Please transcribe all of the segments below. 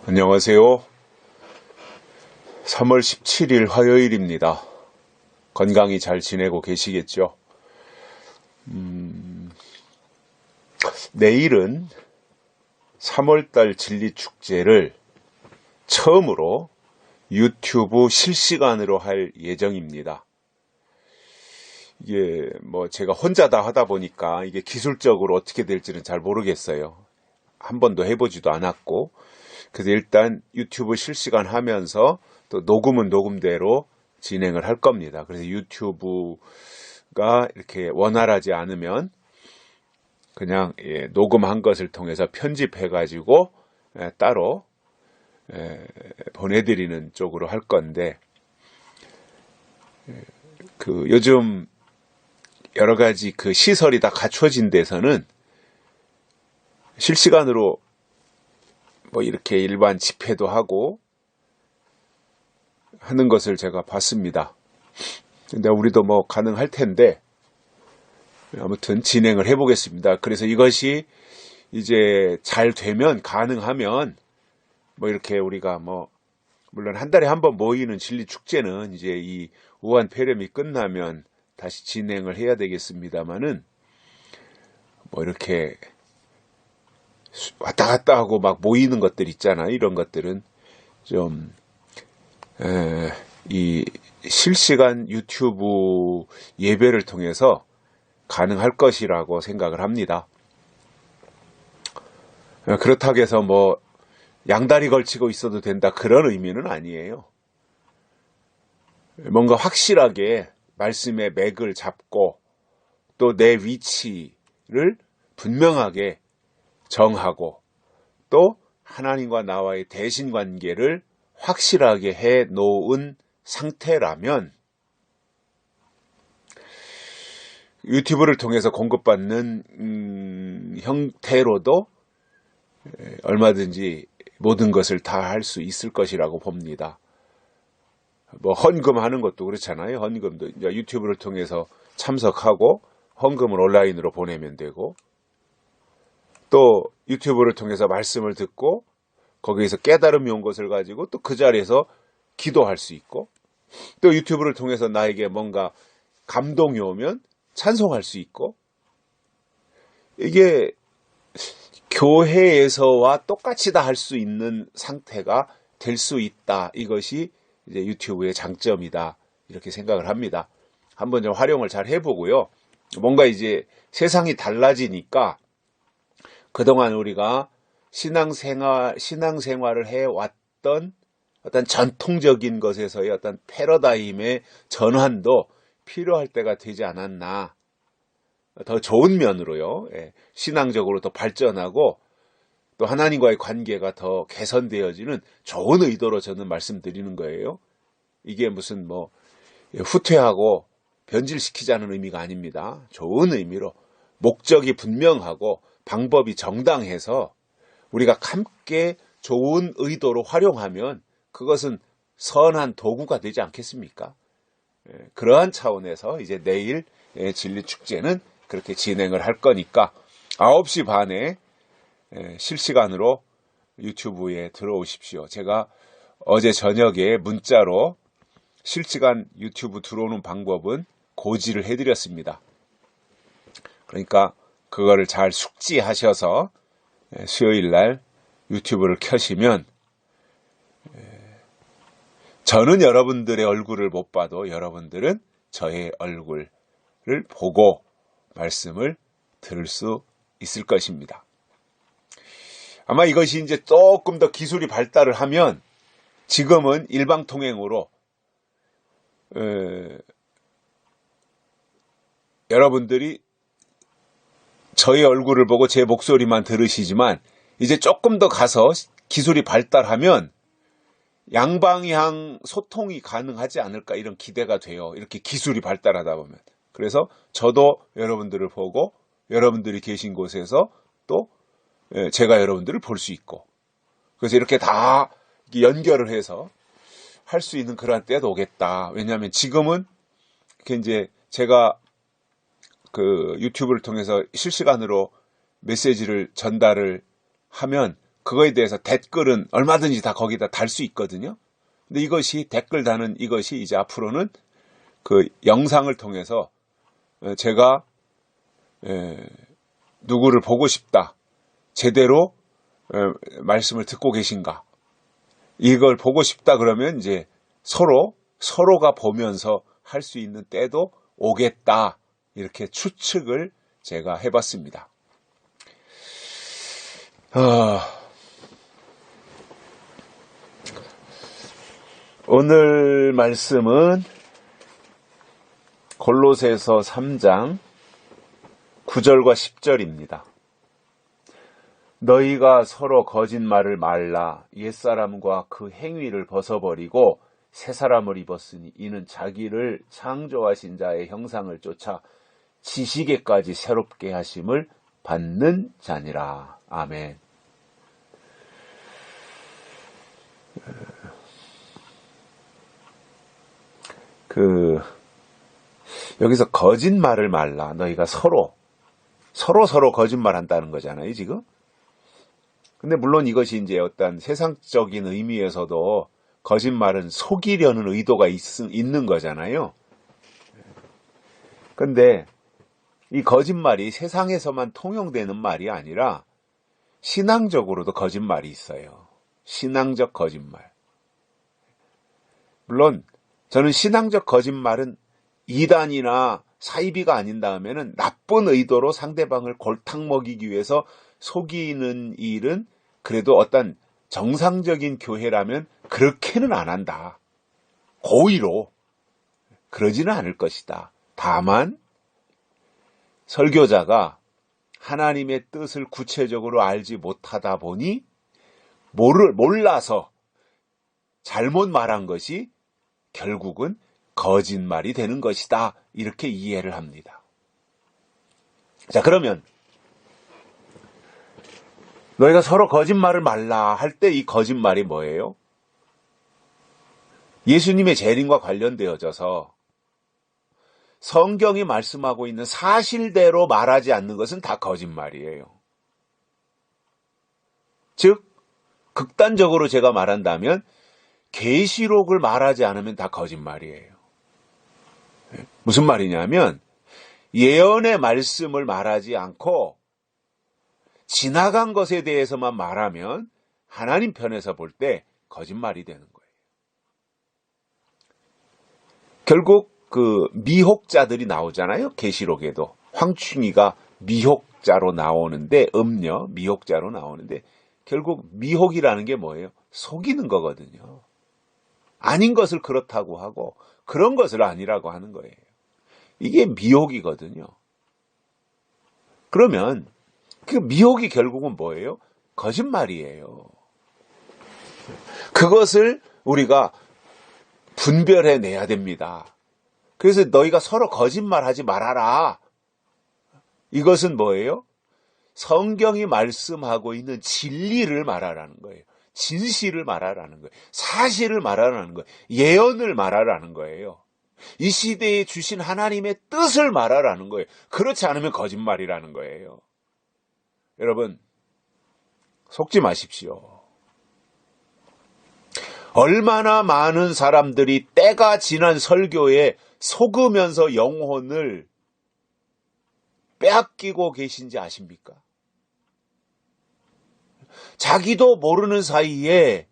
안녕하세요. 3월 17일 화요일입니다. 건강히 잘 지내고 계시겠죠? 내일은 3월달 진리축제를 처음으로 유튜브 실시간으로 할 예정입니다. 이게 제가 혼자 다 하다 보니까 이게 기술적으로 어떻게 될지는 잘 모르겠어요. 한 번도 해보지도 않았고, 그래서 일단 유튜브 실시간 하면서 또 녹음은 녹음대로 진행을 할 겁니다. 그래서 유튜브가 이렇게 원활하지 않으면 그냥 녹음한 것을 통해서 편집해가지고 따로 보내드리는 쪽으로 할 건데, 요즘 여러 가지 시설이 다 갖춰진 데서는 실시간으로 이렇게 일반 집회도 하고 하는 것을 제가 봤습니다. 근데 우리도 가능할 텐데, 아무튼 진행을 해보겠습니다. 그래서 이것이 이제 잘 되면, 가능하면, 이렇게 우리가 물론 한 달에 한 번 모이는 진리축제는 이제 이 우한 폐렴이 끝나면 다시 진행을 해야 되겠습니다만은, 이렇게 왔다 갔다 하고 모이는 것들 있잖아요. 이런 것들은 좀, 이 실시간 유튜브 예배를 통해서 가능할 것이라고 생각을 합니다. 그렇다고 해서 양다리 걸치고 있어도 된다, 그런 의미는 아니에요. 뭔가 확실하게 말씀의 맥을 잡고 또 내 위치를 분명하게 정하고 또 하나님과 나와의 대신 관계를 확실하게 해 놓은 상태라면 유튜브를 통해서 공급받는 형태로도 얼마든지 모든 것을 다 할 수 있을 것이라고 봅니다. 헌금하는 것도 그렇잖아요. 헌금도 이제 유튜브를 통해서 참석하고 헌금을 온라인으로 보내면 되고, 또 유튜브를 통해서 말씀을 듣고 거기에서 깨달음이 온 것을 가지고 또 그 자리에서 기도할 수 있고, 또 유튜브를 통해서 나에게 뭔가 감동이 오면 찬송할 수 있고, 이게 교회에서와 똑같이 다 할 수 있는 상태가 될 수 있다. 이것이 이제 유튜브의 장점이다, 이렇게 생각을 합니다. 한번 좀 활용을 잘 해보고요. 뭔가 이제 세상이 달라지니까 그동안 우리가 신앙생활을 해왔던 어떤 전통적인 것에서의 어떤 패러다임의 전환도 필요할 때가 되지 않았나. 더 좋은 면으로요. 신앙적으로 더 발전하고 또 하나님과의 관계가 더 개선되어지는 좋은 의도로 저는 말씀드리는 거예요. 이게 무슨 후퇴하고 변질시키자는 의미가 아닙니다. 좋은 의미로 목적이 분명하고 방법이 정당해서 우리가 함께 좋은 의도로 활용하면 그것은 선한 도구가 되지 않겠습니까? 그러한 차원에서 이제 내일 진리축제는 그렇게 진행을 할 거니까 9시 반에 실시간으로 유튜브에 들어오십시오. 제가 어제 저녁에 문자로 실시간 유튜브 들어오는 방법은 고지를 해드렸습니다. 그러니까 그거를 잘 숙지하셔서 수요일 날 유튜브를 켜시면 저는 여러분들의 얼굴을 못 봐도 여러분들은 저의 얼굴을 보고 말씀을 들을 수 있을 것입니다. 아마 이것이 이제 조금 더 기술이 발달을 하면, 지금은 일방통행으로 여러분들이 저의 얼굴을 보고 제 목소리만 들으시지만, 이제 조금 더 가서 기술이 발달하면 양방향 소통이 가능하지 않을까, 이런 기대가 돼요. 이렇게 기술이 발달하다 보면. 그래서 저도 여러분들을 보고 여러분들이 계신 곳에서 또 제가 여러분들을 볼 수 있고, 그래서 이렇게 다 연결을 해서 할 수 있는 그런 때도 오겠다. 왜냐하면 지금은 이렇게 이제 제가 유튜브를 통해서 실시간으로 메시지를 전달을 하면 그거에 대해서 댓글은 얼마든지 다 거기다 달 수 있거든요. 근데 이것이 댓글 다는 이것이 이제 앞으로는 그 영상을 통해서 제가 누구를 보고 싶다, 제대로 말씀을 듣고 계신가, 이걸 보고 싶다 그러면 이제 서로가 보면서 할 수 있는 때도 오겠다, 이렇게 추측을 제가 해봤습니다. 오늘 말씀은 골로새서 3장 9절과 10절입니다. 너희가 서로 거짓말을 말라. 옛사람과 그 행위를 벗어버리고 새 사람을 입었으니 이는 자기를 창조하신 자의 형상을 쫓아 지식에까지 새롭게 하심을 받는 자니라. 아멘. 여기서 거짓말을 말라. 너희가 서로 거짓말 한다는 거잖아요, 지금. 근데 물론 이것이 이제 어떤 세상적인 의미에서도 거짓말은 속이려는 의도가 있는 거잖아요. 근데 이 거짓말이 세상에서만 통용되는 말이 아니라 신앙적으로도 거짓말이 있어요. 신앙적 거짓말. 물론 저는 신앙적 거짓말은 이단이나 사이비가 아닌 다음에는 나쁜 의도로 상대방을 골탕 먹이기 위해서 속이는 일은 그래도 어떤 정상적인 교회라면 그렇게는 안 한다. 고의로 그러지는 않을 것이다. 다만 설교자가 하나님의 뜻을 구체적으로 알지 못하다 보니 몰라서 잘못 말한 것이 결국은 거짓말이 되는 것이다. 이렇게 이해를 합니다. 자, 그러면 너희가 서로 거짓말을 말라 할 때 이 거짓말이 뭐예요? 예수님의 재림과 관련되어져서 성경이 말씀하고 있는 사실대로 말하지 않는 것은 다 거짓말이에요. 즉, 극단적으로 제가 말한다면 계시록을 말하지 않으면 다 거짓말이에요. 무슨 말이냐면 예언의 말씀을 말하지 않고 지나간 것에 대해서만 말하면 하나님 편에서 볼 때 거짓말이 되는 거예요. 결국 그 미혹자들이 나오잖아요. 계시록에도 황충이가 미혹자로 나오는데, 미혹자로 나오는데 결국 미혹이라는 게 뭐예요? 속이는 거거든요. 아닌 것을 그렇다고 하고 그런 것을 아니라고 하는 거예요. 이게 미혹이거든요. 그러면 그 미혹이 결국은 뭐예요? 거짓말이에요. 그것을 우리가 분별해내야 됩니다. 그래서 너희가 서로 거짓말하지 말아라. 이것은 뭐예요? 성경이 말씀하고 있는 진리를 말하라는 거예요. 진실을 말하라는 거예요. 사실을 말하라는 거예요. 예언을 말하라는 거예요. 이 시대에 주신 하나님의 뜻을 말하라는 거예요. 그렇지 않으면 거짓말이라는 거예요. 여러분, 속지 마십시오. 얼마나 많은 사람들이 때가 지난 설교에 속으면서 영혼을 빼앗기고 계신지 아십니까? 자기도 모르는 사이에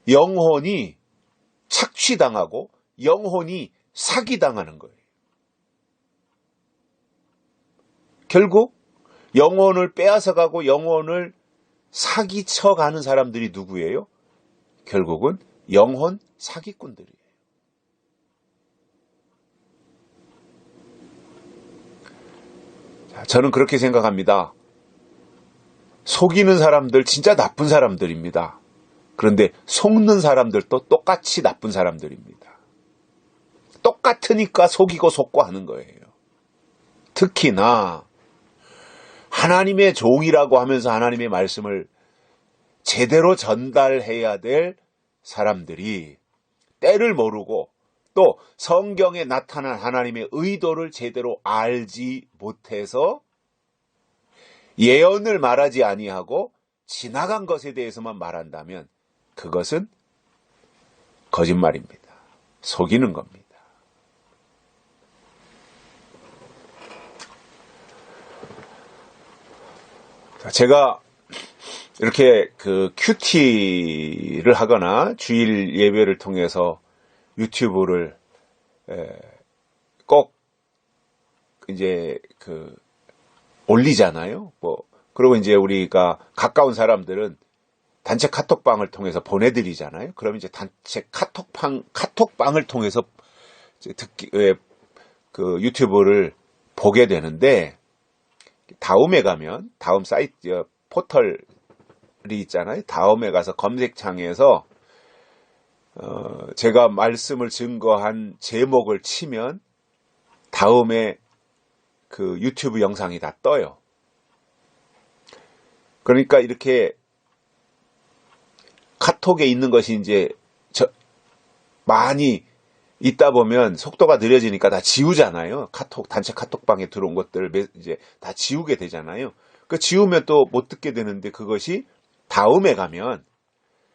영혼이 착취당하고 영혼이 사기당하는 거예요. 결국 영혼을 빼앗아가고 영혼을 사기쳐가는 사람들이 누구예요? 결국은 영혼 사기꾼들이에요. 저는 그렇게 생각합니다. 속이는 사람들 진짜 나쁜 사람들입니다. 그런데 속는 사람들도 똑같이 나쁜 사람들입니다. 똑같으니까 속이고 속고 하는 거예요. 특히나 하나님의 종이라고 하면서 하나님의 말씀을 제대로 전달해야 될 사람들이 때를 모르고 또 성경에 나타난 하나님의 의도를 제대로 알지 못해서 예언을 말하지 아니하고 지나간 것에 대해서만 말한다면 그것은 거짓말입니다. 속이는 겁니다. 제가 이렇게 그 큐티를 하거나 주일 예배를 통해서 유튜브를 꼭 이제 그 올리잖아요. 그리고 이제 우리가 가까운 사람들은 단체 카톡방을 통해서 보내드리잖아요. 그럼 이제 단체 카톡방을 통해서 그 유튜브를 보게 되는데, 다음에 가면, 다음 사이트, 포털이 있잖아요. 다음에 가서 검색창에서, 제가 말씀을 증거한 제목을 치면, 다음에 그 유튜브 영상이 다 떠요. 그러니까 이렇게 카톡에 있는 것이 이제 많이 있다 보면 속도가 느려지니까 다 지우잖아요. 단체 카톡방에 들어온 것들을 이제 다 지우게 되잖아요. 그 지우면 또 못 듣게 되는데, 그것이 다음에 가면,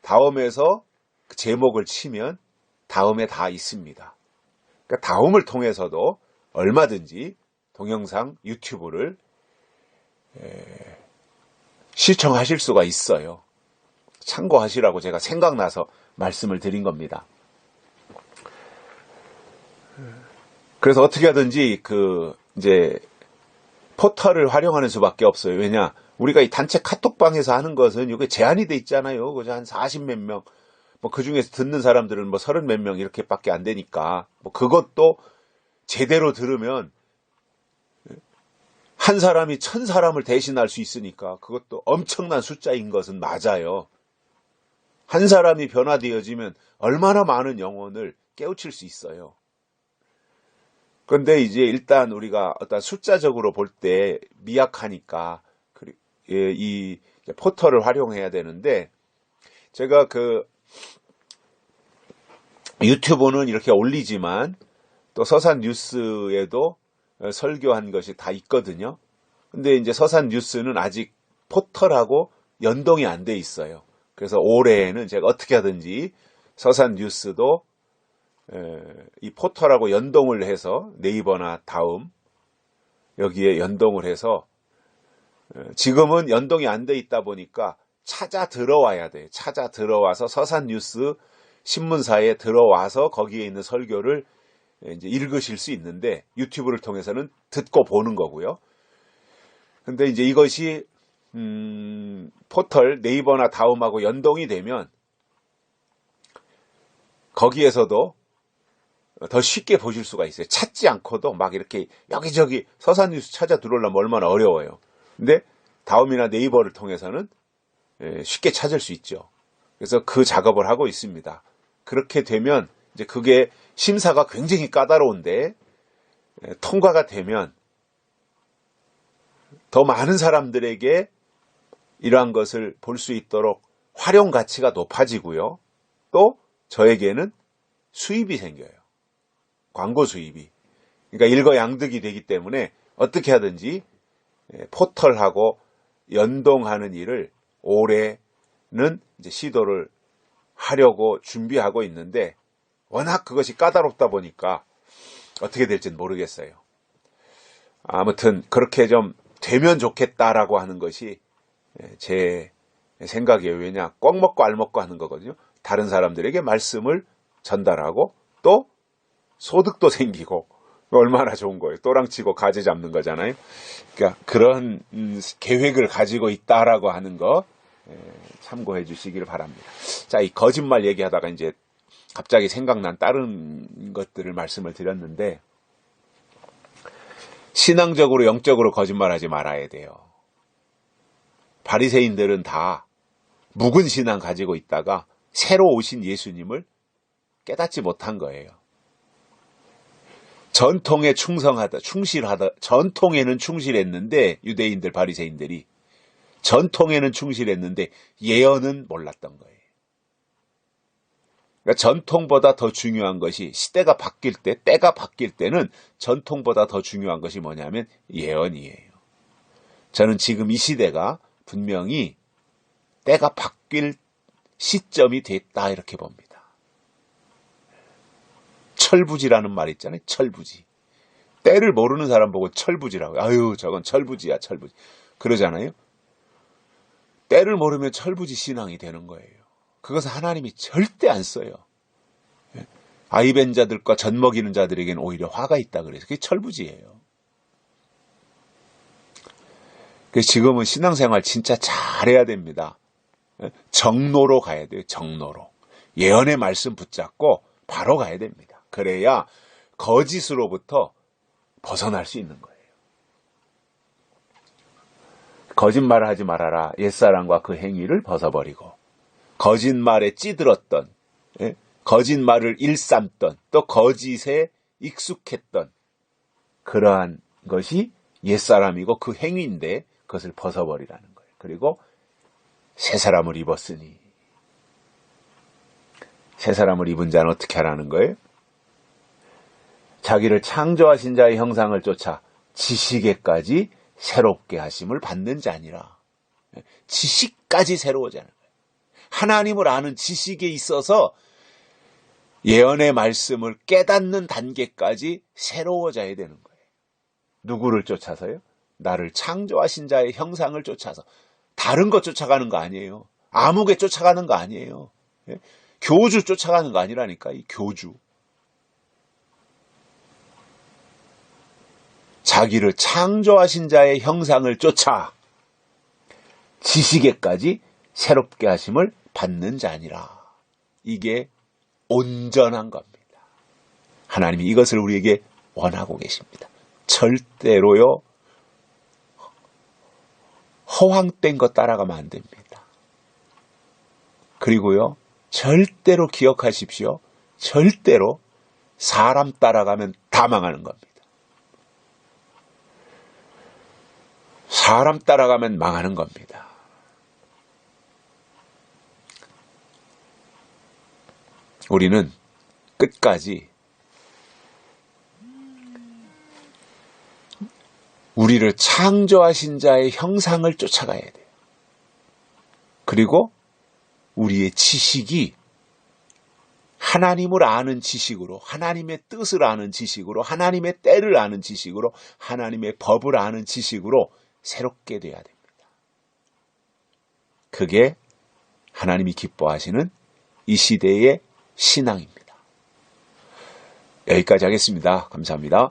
다음에서 그 제목을 치면 다음에 다 있습니다. 그러니까 다음을 통해서도 얼마든지 동영상 유튜브를 시청하실 수가 있어요. 참고하시라고 제가 생각나서 말씀을 드린 겁니다. 그래서 어떻게 하든지 이제 포털을 활용하는 수밖에 없어요. 왜냐? 우리가 이 단체 카톡방에서 하는 것은 이게 제한이 돼 있잖아요. 그죠? 한 40몇 명. 그 중에서 듣는 사람들은 30 몇 명 이렇게밖에 안 되니까. 그것도 제대로 들으면 한 사람이 1000사람을 대신할 수 있으니까 그것도 엄청난 숫자인 것은 맞아요. 한 사람이 변화되어지면 얼마나 많은 영혼을 깨우칠 수 있어요. 그런데 이제 일단 우리가 어떤 숫자적으로 볼 때 미약하니까 이 포털을 활용해야 되는데, 제가 유튜브는 이렇게 올리지만 또 서산 뉴스에도 설교한 것이 다 있거든요. 근데 이제 서산 뉴스는 아직 포털하고 연동이 안 돼 있어요. 그래서 올해에는 제가 어떻게 하든지 서산 뉴스도 이 포털하고 연동을 해서 네이버나 다음 여기에 연동을 해서, 지금은 연동이 안 돼 있다 보니까 찾아 들어와야 돼요. 찾아 들어와서 서산 뉴스 신문사에 들어와서 거기에 있는 설교를 이제 읽으실 수 있는데, 유튜브를 통해서는 듣고 보는 거고요. 근데 이제 이것이 포털 네이버나 다음하고 연동이 되면 거기에서도 더 쉽게 보실 수가 있어요. 찾지 않고도 막 이렇게 여기저기 서산뉴스 찾아 들어오려면 얼마나 어려워요. 근데 다음이나 네이버를 통해서는 쉽게 찾을 수 있죠. 그래서 그 작업을 하고 있습니다. 그렇게 되면 이제 그게 심사가 굉장히 까다로운데, 통과가 되면 더 많은 사람들에게 이러한 것을 볼 수 있도록 활용 가치가 높아지고요. 또 저에게는 수입이 생겨요. 광고 수입이. 그러니까 일거양득이 되기 때문에 어떻게 하든지 포털하고 연동하는 일을 올해는 이제 시도를 하려고 준비하고 있는데, 워낙 그것이 까다롭다 보니까 어떻게 될지는 모르겠어요. 아무튼 그렇게 좀 되면 좋겠다라고 하는 것이 제 생각이에요. 왜냐? 꼭 먹고 알 먹고 하는 거거든요. 다른 사람들에게 말씀을 전달하고 또 소득도 생기고 얼마나 좋은 거예요. 또랑치고 가지 잡는 거잖아요. 그러니까 그런 계획을 가지고 있다라고 하는 거 참고해 주시길 바랍니다. 자, 이 거짓말 얘기하다가 이제 갑자기 생각난 다른 것들을 말씀을 드렸는데, 신앙적으로 영적으로 거짓말하지 말아야 돼요. 바리새인들은 다 묵은 신앙 가지고 있다가 새로 오신 예수님을 깨닫지 못한 거예요. 전통에 충실하다, 전통에는 충실했는데, 유대인들, 바리새인들이 전통에는 충실했는데 예언은 몰랐던 거예요. 그러니까 전통보다 더 중요한 것이, 시대가 바뀔 때, 때가 바뀔 때는 전통보다 더 중요한 것이 뭐냐면 예언이에요. 저는 지금 이 시대가 분명히 때가 바뀔 시점이 됐다 이렇게 봅니다. 철부지라는 말 있잖아요. 철부지. 때를 모르는 사람 보고 철부지라고요. 아유 저건 철부지야 철부지. 그러잖아요. 때를 모르면 철부지 신앙이 되는 거예요. 그것은 하나님이 절대 안 써요. 아이벤 자들과 젖먹이는 자들에게는 오히려 화가 있다 그래서 그게 철부지예요. 그래서 지금은 신앙생활 진짜 잘해야 됩니다. 정로로 가야 돼요. 정로로. 예언의 말씀 붙잡고 바로 가야 됩니다. 그래야 거짓으로부터 벗어날 수 있는 거예요. 거짓말을 하지 말아라. 옛사람과 그 행위를 벗어버리고 거짓말에 찌들었던 거짓말을 일삼던 또 거짓에 익숙했던 그러한 것이 옛사람이고 그 행위인데 그것을 벗어버리라는 거예요. 그리고 새 사람을 입었으니 새 사람을 입은 자는 어떻게 하라는 거예요? 자기를 창조하신 자의 형상을 쫓아 지식에까지 새롭게 하심을 받는 자니라. 지식까지 새로워지는 거예요. 하나님을 아는 지식에 있어서 예언의 말씀을 깨닫는 단계까지 새로워져야 되는 거예요. 누구를 쫓아서요? 나를 창조하신 자의 형상을 쫓아서. 다른 것 쫓아가는 거 아니에요. 아무개 쫓아가는 거 아니에요. 교주 쫓아가는 거 아니라니까. 이 교주. 자기를 창조하신 자의 형상을 쫓아 지식에까지 새롭게 하심을 받는 자니라. 이게 온전한 겁니다. 하나님이 이것을 우리에게 원하고 계십니다. 절대로요 허황된 것 따라가면 안 됩니다. 그리고요 절대로 기억하십시오. 절대로 사람 따라가면 다 망하는 겁니다. 사람 따라가면 망하는 겁니다. 우리는 끝까지 우리를 창조하신 자의 형상을 쫓아가야 돼요. 그리고 우리의 지식이 하나님을 아는 지식으로, 하나님의 뜻을 아는 지식으로, 하나님의 때를 아는 지식으로, 하나님의 법을 아는 지식으로 새롭게 돼야 됩니다. 그게 하나님이 기뻐하시는 이 시대의 신앙입니다. 여기까지 하겠습니다. 감사합니다.